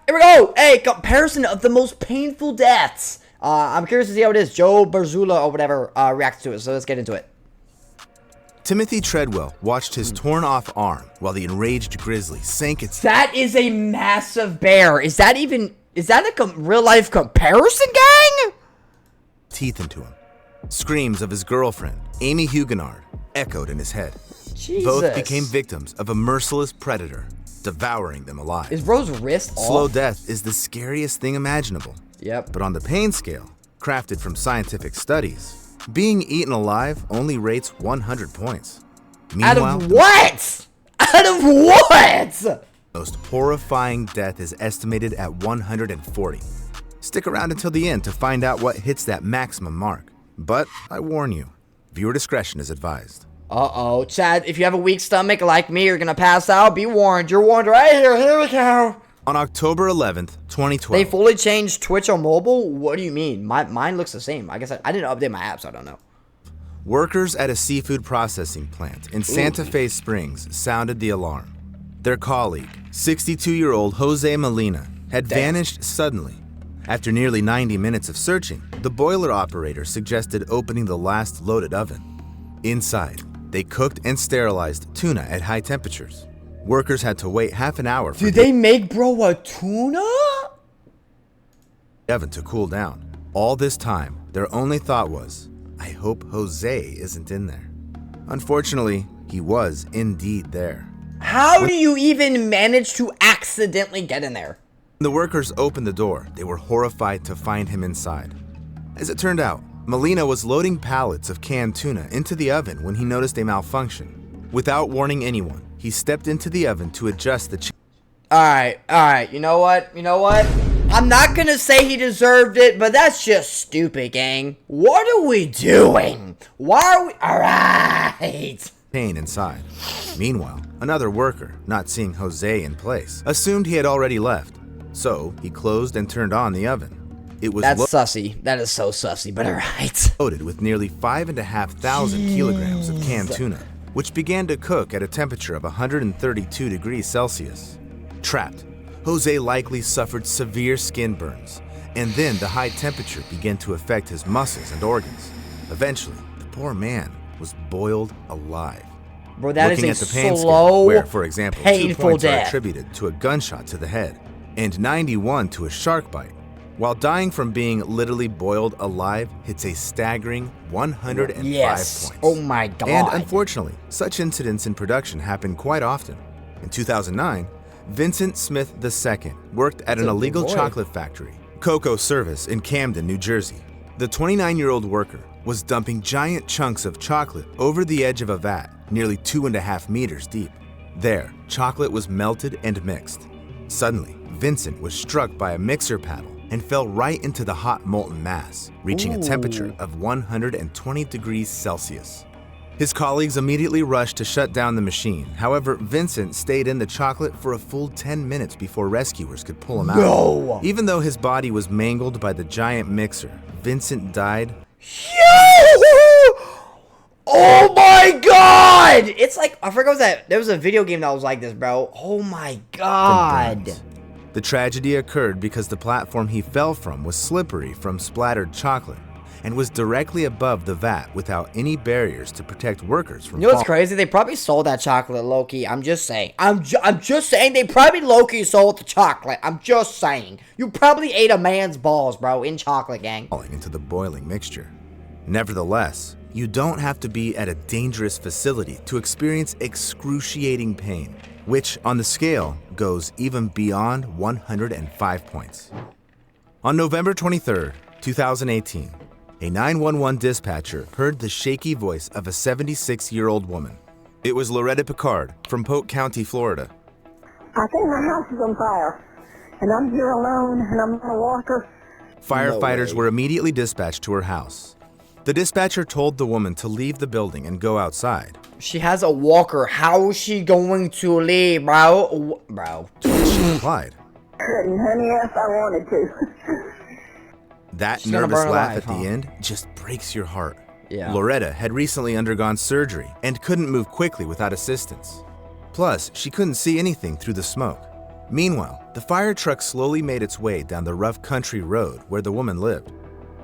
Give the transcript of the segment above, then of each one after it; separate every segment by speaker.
Speaker 1: Here we go. Hey, comparison of the most painful deaths. I'm curious to see how it is. Joe Barzula or whatever reacts to it. So let's get into it.
Speaker 2: Timothy Treadwell watched his torn-off arm while the enraged grizzly sank its...
Speaker 1: That is a massive bear. Is that a real-life comparison, gang?
Speaker 2: ...teeth into him. Screams of his girlfriend, Amy Huguenard, echoed in his head.
Speaker 1: Jesus.
Speaker 2: Both became victims of a merciless predator, devouring them alive.
Speaker 1: Is Rose's wrist off?
Speaker 2: Slow death is the scariest thing imaginable.
Speaker 1: Yep.
Speaker 2: But on the pain scale, crafted from scientific studies, being eaten alive only rates 100 points. Meanwhile,
Speaker 1: out of what? Out of what?
Speaker 2: The most horrifying death is estimated at 140. Stick around until the end to find out what hits that maximum mark. But I warn you, viewer discretion is advised.
Speaker 1: Uh-oh. Chad, if you have a weak stomach like me, you're gonna pass out. Be warned. You're warned right here. Here we go.
Speaker 2: On October 11th, 2012.
Speaker 1: They fully changed Twitch on mobile? What do you mean? Mine looks the same. I guess I didn't update my app, so I don't know.
Speaker 2: Workers at a seafood processing plant in Santa Fe Springs sounded the alarm. Their colleague, 62-year-old Jose Molina, had vanished suddenly. After nearly 90 minutes of searching, the boiler operator suggested opening the last loaded oven. Inside, they cooked and sterilized tuna at high temperatures. Workers had to wait half an hour for
Speaker 1: they make bro a tuna?
Speaker 2: The oven to cool down. All this time, their only thought was, I hope Jose isn't in there. Unfortunately, he was indeed there.
Speaker 1: How do you even manage to accidentally get in there?
Speaker 2: When the workers opened the door, they were horrified to find him inside. As it turned out, Molina was loading pallets of canned tuna into the oven when he noticed a malfunction. Without warning anyone, he stepped into the oven to adjust the
Speaker 1: Alright, you know what? I'm not gonna say he deserved it, but that's just stupid, gang. What are we doing? Why are we... Alright.
Speaker 2: Pain inside. Meanwhile, another worker, not seeing Jose in place, assumed he had already left. So, he closed and turned on the oven. It was
Speaker 1: That's sussy. That is so sussy, but alright.
Speaker 2: Loaded with nearly 5,500 kilograms of canned tuna, which began to cook at a temperature of 132 degrees Celsius. Trapped, Jose likely suffered severe skin burns, and then the high temperature began to affect his muscles and organs. Eventually, the poor man was boiled alive.
Speaker 1: Bro, that
Speaker 2: Looking
Speaker 1: is
Speaker 2: at
Speaker 1: a
Speaker 2: the pain
Speaker 1: slow,
Speaker 2: scale, where, for example, 2
Speaker 1: painful
Speaker 2: points
Speaker 1: death.
Speaker 2: are attributed to a gunshot to the head, and 91 to a shark bite, while dying from being literally boiled alive hits a staggering 105 points.
Speaker 1: Oh my god.
Speaker 2: And unfortunately, such incidents in production happen quite often. In 2009, Vincent Smith II worked at an illegal chocolate factory, Cocoa Service, in Camden, New Jersey. The 29-year-old worker was dumping giant chunks of chocolate over the edge of a vat, nearly 2.5 meters deep. There, chocolate was melted and mixed. Suddenly, Vincent was struck by a mixer paddle and fell right into the hot molten mass, reaching a temperature of 120 degrees Celsius. His colleagues immediately rushed to shut down the machine. However, Vincent stayed in the chocolate for a full 10 minutes before rescuers could pull him out. Even though his body was mangled by the giant mixer, Vincent died.
Speaker 1: Oh my god! It's like, I forgot that there was a video game that was like this, bro. Oh my god.
Speaker 2: The tragedy occurred because the platform he fell from was slippery from splattered chocolate and was directly above the vat without any barriers to protect workers from
Speaker 1: You know what's crazy? They probably sold that chocolate low-key. I'm just saying. I'm just saying they probably low-key sold the chocolate. I'm just saying. You probably ate a man's balls, bro, in chocolate, gang.
Speaker 2: Falling into the boiling mixture. Nevertheless, you don't have to be at a dangerous facility to experience excruciating pain, which on the scale goes even beyond 105 points. On November 23rd, 2018, a 911 dispatcher heard the shaky voice of a 76-year-old woman. It was Loretta Picard from Polk County, Florida.
Speaker 3: I think my house is on fire, and I'm here alone, and I'm on a walker.
Speaker 2: Firefighters were immediately dispatched to her house. The dispatcher told the woman to leave the building and go outside.
Speaker 1: She has a walker. How is she going to leave, bro? Bro.
Speaker 2: To which she replied,
Speaker 3: Couldn't, honey, if I wanted to.
Speaker 2: That
Speaker 1: She's gonna
Speaker 2: nervous
Speaker 1: burn
Speaker 2: laugh
Speaker 1: alive,
Speaker 2: at the end just breaks your heart.
Speaker 1: Yeah.
Speaker 2: Loretta had recently undergone surgery and couldn't move quickly without assistance. Plus, she couldn't see anything through the smoke. Meanwhile, the fire truck slowly made its way down the rough country road where the woman lived.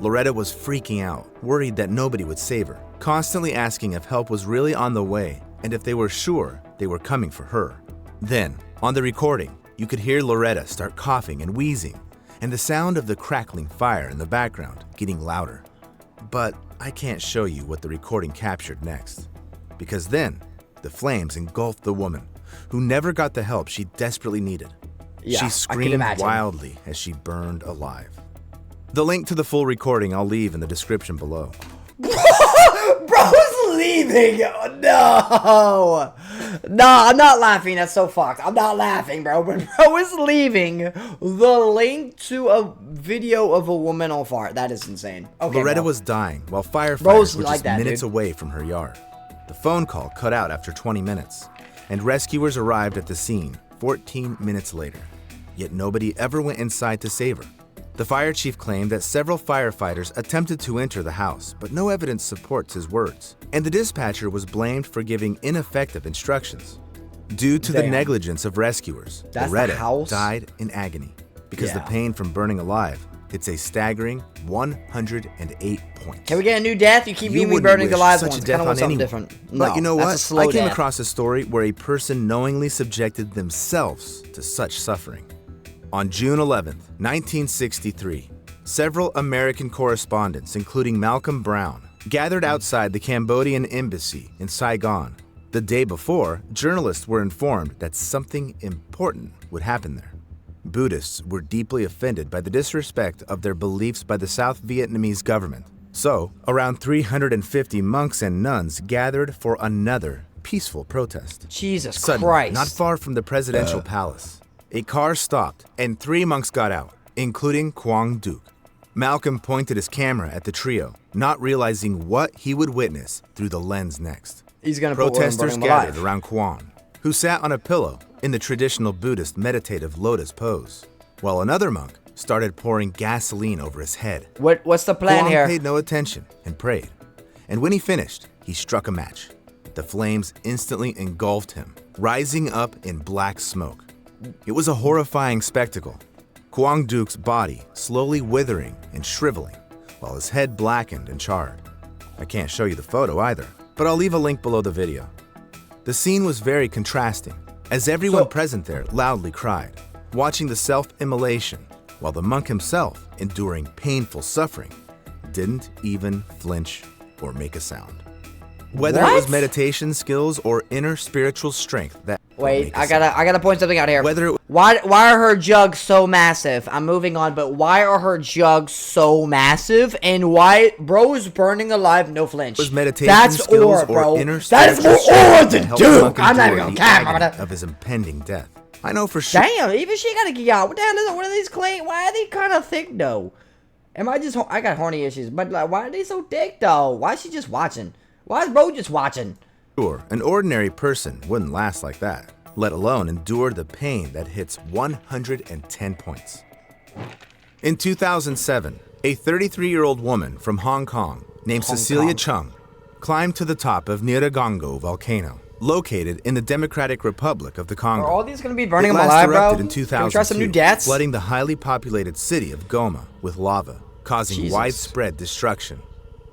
Speaker 2: Loretta was freaking out, worried that nobody would save her, constantly asking if help was really on the way and if they were sure they were coming for her. Then, on the recording, you could hear Loretta start coughing and wheezing, and the sound of the crackling fire in the background getting louder. But I can't show you what the recording captured next, because then the flames engulfed the woman, who never got the help she desperately needed.
Speaker 1: Yeah,
Speaker 2: She
Speaker 1: I can
Speaker 2: screamed
Speaker 1: imagine.
Speaker 2: wildly as she burned alive. The link to the full recording I'll leave in the description below.
Speaker 1: Bro's leaving. No. No, I'm not laughing. That's so fucked. I'm not laughing, bro. But bro is leaving the link to a video of a woman on fire. That is insane. Okay,
Speaker 2: Loretta
Speaker 1: bro.
Speaker 2: was dying while firefighters
Speaker 1: Bro's
Speaker 2: were
Speaker 1: like
Speaker 2: just
Speaker 1: that,
Speaker 2: minutes
Speaker 1: dude.
Speaker 2: away from her yard. The phone call cut out after 20 minutes, and rescuers arrived at the scene 14 minutes later. Yet nobody ever went inside to save her. The fire chief claimed that several firefighters attempted to enter the house, but no evidence supports his words. And the dispatcher was blamed for giving ineffective instructions. Due to the
Speaker 1: Damn.
Speaker 2: negligence of rescuers,
Speaker 1: That's the
Speaker 2: Loretta
Speaker 1: house?
Speaker 2: died in agony because the
Speaker 1: Yeah.
Speaker 2: pain from burning alive hits a staggering 108 points.
Speaker 1: Can we get a new death? You keep
Speaker 2: You
Speaker 1: giving me
Speaker 2: wouldn't
Speaker 1: burning the
Speaker 2: wish
Speaker 1: live
Speaker 2: such
Speaker 1: ones.
Speaker 2: a death
Speaker 1: Kind of want
Speaker 2: on
Speaker 1: something
Speaker 2: anyone.
Speaker 1: different.
Speaker 2: But you know
Speaker 1: that's
Speaker 2: what?
Speaker 1: a slow
Speaker 2: I came
Speaker 1: death.
Speaker 2: across a story where a person knowingly subjected themselves to such suffering. On June 11th, 1963, several American correspondents, including Malcolm Brown, gathered outside the Cambodian embassy in Saigon. The day before, journalists were informed that something important would happen there. Buddhists were deeply offended by the disrespect of their beliefs by the South Vietnamese government. So, around 350 monks and nuns gathered for another peaceful protest.
Speaker 1: Jesus
Speaker 2: Suddenly,
Speaker 1: Christ.
Speaker 2: not far from the presidential palace, a car stopped and 3 monks got out, including Quang Duc. Malcolm pointed his camera at the trio, not realizing what he would witness through the lens next.
Speaker 1: He's gonna put one
Speaker 2: Protesters
Speaker 1: burning
Speaker 2: gathered
Speaker 1: alive.
Speaker 2: around Quang, who sat on a pillow in the traditional Buddhist meditative lotus pose, while another monk started pouring gasoline over his head.
Speaker 1: What's the plan
Speaker 2: Quang
Speaker 1: here?
Speaker 2: paid no attention and prayed. And when he finished, he struck a match. The flames instantly engulfed him, rising up in black smoke. It was a horrifying spectacle. Quang Duc's body slowly withering and shriveling, while his head blackened and charred. I can't show you the photo either, but I'll leave a link below the video. The scene was very contrasting, as everyone present there loudly cried, watching the self-immolation, while the monk himself, enduring painful suffering, didn't even flinch or make a sound. Whether it was
Speaker 1: What?
Speaker 2: meditation skills or inner spiritual strength that
Speaker 1: Wait,
Speaker 2: make a
Speaker 1: I
Speaker 2: sound.
Speaker 1: gotta point something out here.
Speaker 2: Whether it
Speaker 1: Why are her jugs so massive? I'm moving on, but why are her jugs so massive? And why bro's burning alive, no flinch?
Speaker 2: was meditation
Speaker 1: That's
Speaker 2: skills
Speaker 1: aura, bro.
Speaker 2: or inner
Speaker 1: That is
Speaker 2: spiritual
Speaker 1: more
Speaker 2: strength
Speaker 1: aura
Speaker 2: that
Speaker 1: than
Speaker 2: helped the monk
Speaker 1: Duke. I'm not even
Speaker 2: endure
Speaker 1: gonna
Speaker 2: the
Speaker 1: count.
Speaker 2: agony of his impending death. I know for sure.
Speaker 1: Damn, even she gotta get out. What the hell is it? What are these clay? Why are they kind of thick though? Am I just? I got horny issues, but like, why are they so thick though? Why is she just watching? Why is bro just watching?
Speaker 2: Sure, an ordinary person wouldn't last like that, let alone endure the pain that hits 110 points. In 2007, a 33-year-old woman from Hong Kong named Cecilia
Speaker 1: Kong.
Speaker 2: Chung climbed to the top of Nyiragongo volcano, located in the Democratic Republic of the Congo.
Speaker 1: Are all these gonna be burning
Speaker 2: It
Speaker 1: them
Speaker 2: last
Speaker 1: alive, bro?
Speaker 2: erupted in
Speaker 1: Can we
Speaker 2: 2002,
Speaker 1: try some new deaths?
Speaker 2: flooding the highly populated city of Goma with lava, causing
Speaker 1: Jesus.
Speaker 2: widespread destruction.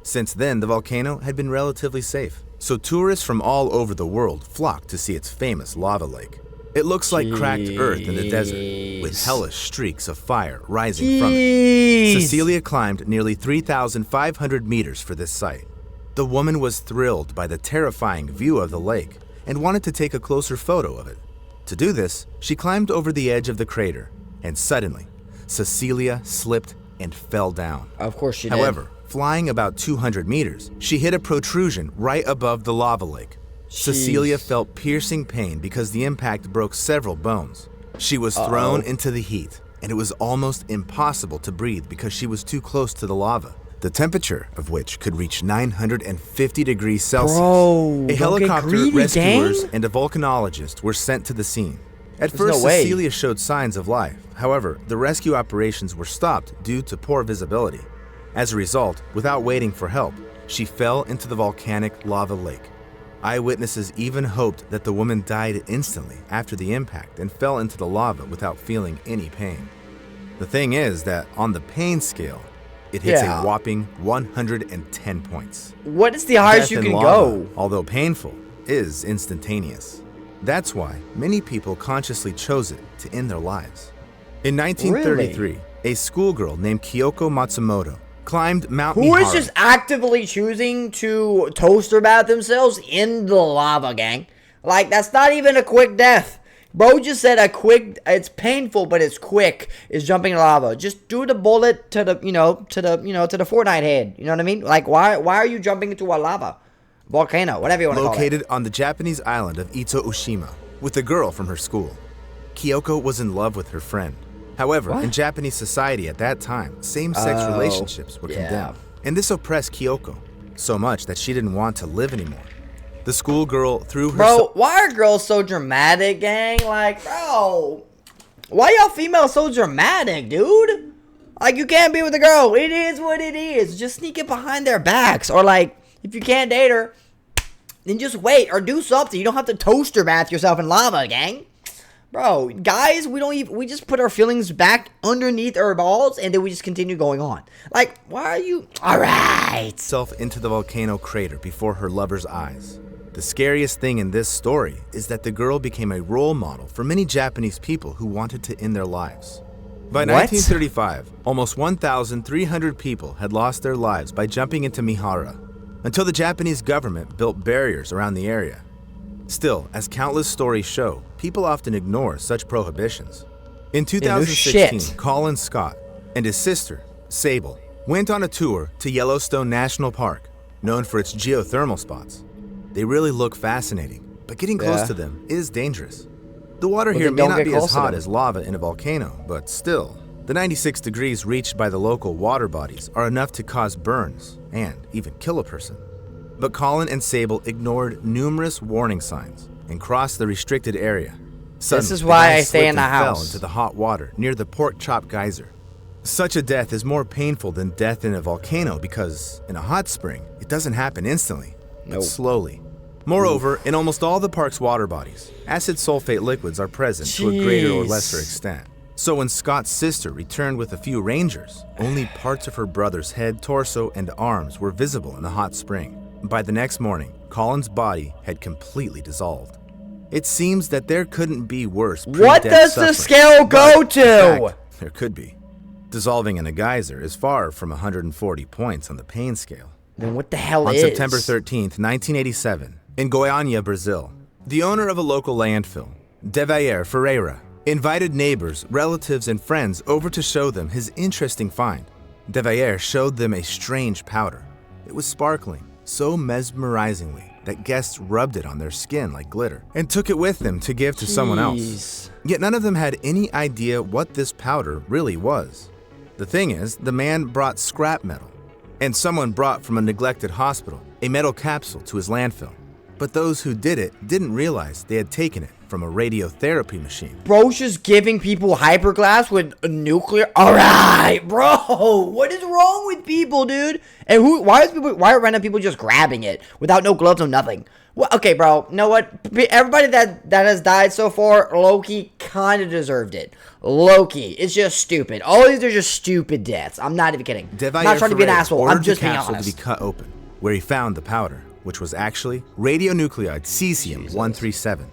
Speaker 2: Since then, the volcano had been relatively safe, so tourists from all over the world flocked to see its famous lava lake. It looks like cracked earth in the desert, with
Speaker 1: Jeez.
Speaker 2: hellish streaks of fire rising from it.
Speaker 1: Jeez.
Speaker 2: Cecilia climbed nearly 3,500 meters for this site. The woman was thrilled by the terrifying view of the lake and wanted to take a closer photo of it. To do this, she climbed over the edge of the crater, and suddenly, Cecilia slipped and fell down.
Speaker 1: Of course she did.
Speaker 2: However, flying about 200 meters, she hit a protrusion right above the lava lake. Cecilia
Speaker 1: Jeez.
Speaker 2: felt piercing pain because the impact broke several bones. She was thrown into the heat, and it was almost impossible to breathe because she was too close to the lava, the temperature of which could reach 950 degrees Celsius.
Speaker 1: Bro,
Speaker 2: A
Speaker 1: don't
Speaker 2: helicopter,
Speaker 1: get greedy,
Speaker 2: rescuers,
Speaker 1: gang.
Speaker 2: and a volcanologist were sent to the scene. At
Speaker 1: There's
Speaker 2: first,
Speaker 1: no way.
Speaker 2: Cecilia showed signs of life. However, the rescue operations were stopped due to poor visibility. As a result, without waiting for help, she fell into the volcanic lava lake. Eyewitnesses even hoped that the woman died instantly after the impact and fell into the lava without feeling any pain. The thing is that on the pain scale, it hits a whopping 110 points.
Speaker 1: What is the highest you can go?
Speaker 2: Although painful, is instantaneous. That's why many people consciously chose it to end their lives. In 1933, a schoolgirl named Kyoko Matsumoto climbed Mount Mihara.
Speaker 1: Who is just actively choosing to toaster bath themselves in the lava, gang? Like, that's not even a quick death. Bro just said it's painful, but it's quick, is jumping in lava. Just do the bullet to the Fortnite head. You know what I mean? Like, why are you jumping into a lava volcano, whatever you want to call it?
Speaker 2: Located on the Japanese island of Ito Ushima with a girl from her school. Kyoko was in love with her friend. However, in Japanese society at that time, same-sex relationships were condemned. And this oppressed Kyoko so much that she didn't want to live anymore. The schoolgirl threw her...
Speaker 1: Bro, why are girls so dramatic, gang? Like, bro, why y'all females so dramatic, dude? Like, you can't be with a girl. It is what it is. Just sneak it behind their backs. Or, like, if you can't date her, then just wait or do something. You don't have to toaster bath yourself in lava, gang. Bro, guys, we just put our feelings back underneath our balls and then we just continue going on. Like, why are you... Alright.
Speaker 2: ...self into the volcano crater before her lover's eyes. The scariest thing in this story is that the girl became a role model for many Japanese people who wanted to end their lives. By 1935, almost 1,300 people had lost their lives by jumping into Mihara, until the Japanese government built barriers around the area. Still, as countless stories show, people often ignore such prohibitions. In 2016, Colin Scott and his sister, Sable, went on a tour to Yellowstone National Park, known for its geothermal spots. They really look fascinating, but getting close to them is dangerous. The water here may not be as hot as lava in a volcano, but still, the 96 degrees reached by the local water bodies are enough to cause burns and even kill a person. But Colin and Sable ignored numerous warning signs and crossed the restricted area. Suddenly,
Speaker 1: this is why I stay in the house.
Speaker 2: Fell into the hot water near the Pork Chop Geyser. Such a death is more painful than death in a volcano because in a hot spring, it doesn't happen instantly, but slowly. Moreover, in almost all the park's water bodies, acid sulfate liquids are present to a greater or lesser extent. So when Scott's sister returned with a few rangers, only parts of her brother's head, torso, and arms were visible in the hot spring. By the next morning, Colin's body had completely dissolved. It seems that there couldn't be worse pre-death
Speaker 1: What does the scale go to?
Speaker 2: In fact, there could be. Dissolving in a geyser is far from 140 points on the pain scale.
Speaker 1: Then what the hell
Speaker 2: On September 13th, 1987, in Goiânia, Brazil, the owner of a local landfill, Devair Ferreira, invited neighbors, relatives, and friends over to show them his interesting find. Devair showed them a strange powder. It was sparkling so mesmerizingly that guests rubbed it on their skin like glitter and took it with them to give to someone else. Yet none of them had any idea what this powder really was. The thing is, the man brought scrap metal, and someone brought from a neglected hospital a metal capsule to his landfill. But those who did it didn't realize they had taken it from a radiotherapy machine.
Speaker 1: Bro's just giving people hyperglass with a nuclear... Alright, bro! What is wrong with people, dude? And why are random people just grabbing it without no gloves or nothing? Well, okay, bro, you know what? Everybody that has died so far, low-key, kind of deserved it. Low-key. It's just stupid. All these are just stupid deaths. I'm not even kidding. I'm not trying to be an asshole. I'm just being honest.
Speaker 2: To be cut open, where he found the powder, which was actually radionuclide cesium-137.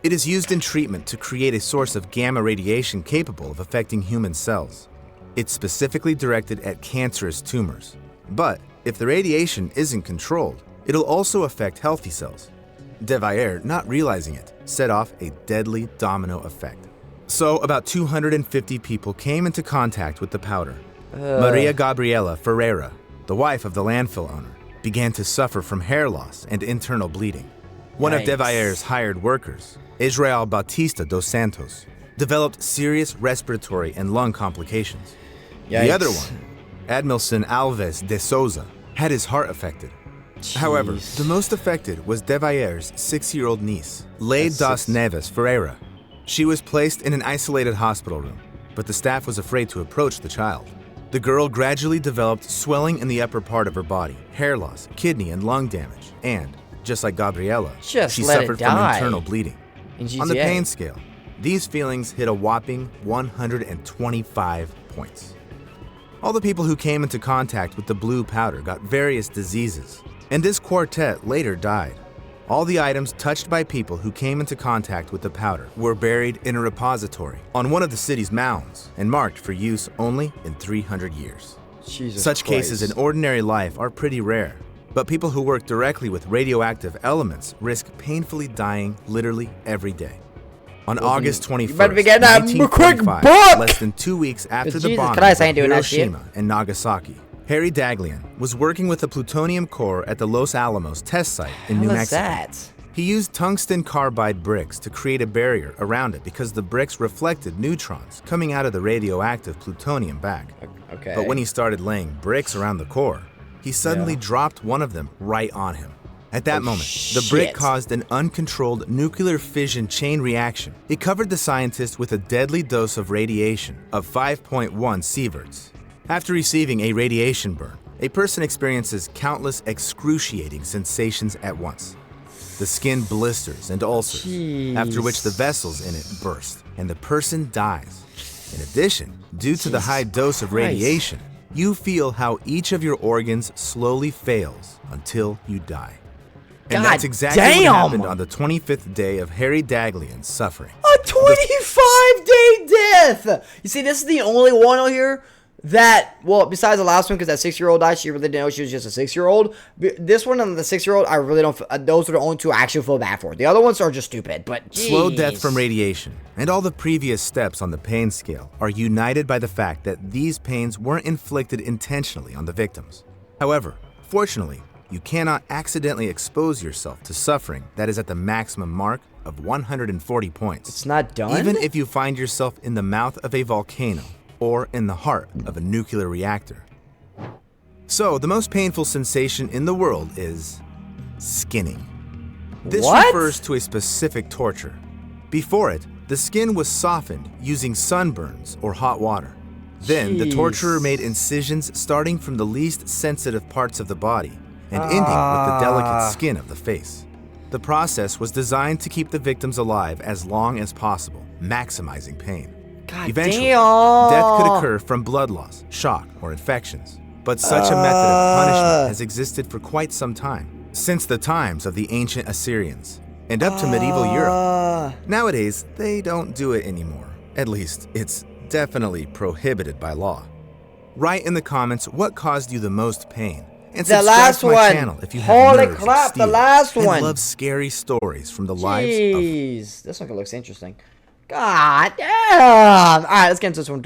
Speaker 2: It is used in treatment to create a source of gamma radiation capable of affecting human cells. It's specifically directed at cancerous tumors. But if the radiation isn't controlled, it'll also affect healthy cells. Devair, not realizing it, set off a deadly domino effect. So about 250 people came into contact with the powder. Maria Gabriela Ferreira, the wife of the landfill owner, began to suffer from hair loss and internal bleeding. One of Devair's hired workers, Israel Bautista dos Santos, developed serious respiratory and lung complications. The other one, Admilson Alves de Souza, had his heart affected. However, the most affected was Devair's 6-year-old niece, Lei das Neves Ferreira. She was placed in an isolated hospital room, but the staff was afraid to approach the child. The girl gradually developed swelling in the upper part of her body, hair loss, kidney and lung damage, and just like Gabriella,
Speaker 1: Just
Speaker 2: she
Speaker 1: let it
Speaker 2: suffered from
Speaker 1: die.
Speaker 2: internal bleeding.
Speaker 1: In GTA.
Speaker 2: On the pain scale, these feelings hit a whopping 125 points. All the people who came into contact with the blue powder got various diseases, and this quartet later died. All the items touched by people who came into contact with the powder were buried in a repository on one of the city's mounds and marked for use only in 300 years.
Speaker 1: Jesus
Speaker 2: Such
Speaker 1: Christ.
Speaker 2: cases in ordinary life are pretty rare, but people who work directly with radioactive elements risk painfully dying literally every day. On August 21st,
Speaker 1: you better be getting that quick
Speaker 2: 1945,
Speaker 1: book!
Speaker 2: less than 2 weeks after the
Speaker 1: Jesus
Speaker 2: bombing
Speaker 1: Christ, I
Speaker 2: of
Speaker 1: ain't doing that shit.
Speaker 2: Hiroshima and Nagasaki, Harry Daghlian was working with the plutonium core at the Los Alamos test site in New
Speaker 1: What is
Speaker 2: Mexico.
Speaker 1: that?
Speaker 2: He used tungsten carbide bricks to create a barrier around it because the bricks reflected neutrons coming out of the radioactive plutonium back.
Speaker 1: Okay.
Speaker 2: But when he started laying bricks around the core, he suddenly dropped one of them right on him. At that moment, the brick
Speaker 1: shit.
Speaker 2: caused an uncontrolled nuclear fission chain reaction. It covered the scientist with a deadly dose of radiation of 5.1 sieverts. After receiving a radiation burn, a person experiences countless excruciating sensations at once. The skin blisters and ulcers, after which the vessels in it burst, and the person dies. In addition, due to the high dose of radiation, you feel how each of your organs slowly fails until you die. And
Speaker 1: God
Speaker 2: that's exactly
Speaker 1: damn!
Speaker 2: what happened on the 25th day of Harry Daghlian's suffering.
Speaker 1: A 25-day death! You see, this is the only one on here that, well, besides the last one, because that 6-year-old died, she really didn't know she was just a 6-year-old. This one and the 6-year-old, I really don't, those are the only two I actually feel bad for. The other ones are just stupid, but geez.
Speaker 2: Slow death from radiation and all the previous steps on the pain scale are united by the fact that these pains weren't inflicted intentionally on the victims. However, fortunately, you cannot accidentally expose yourself to suffering that is at the maximum mark of 140 points.
Speaker 1: It's not done?
Speaker 2: Even if you find yourself in the mouth of a volcano or in the heart of a nuclear reactor. So, the most painful sensation in the world is skinning. This
Speaker 1: What?
Speaker 2: refers to a specific torture. Before it, the skin was softened using sunburns or hot water. Then, the torturer made incisions starting from the least sensitive parts of the body and ending with the delicate skin of the face. The process was designed to keep the victims alive as long as possible, maximizing pain.
Speaker 1: God
Speaker 2: Eventually,
Speaker 1: damn.
Speaker 2: death could occur from blood loss, shock, or infections. But such a method of punishment has existed for quite some time, since the times of the ancient Assyrians, and up to medieval Europe. Nowadays, they don't do it anymore. At least, it's definitely prohibited by law. Write in the comments what caused you the most pain. And
Speaker 1: The
Speaker 2: subscribe
Speaker 1: last
Speaker 2: to my
Speaker 1: one.
Speaker 2: channel if you
Speaker 1: Holy
Speaker 2: have nerves of
Speaker 1: crap, the
Speaker 2: steel
Speaker 1: last
Speaker 2: and
Speaker 1: one.
Speaker 2: love scary stories from the lives of
Speaker 1: Jeez. This one looks interesting. God damn. Alright, let's get into this one.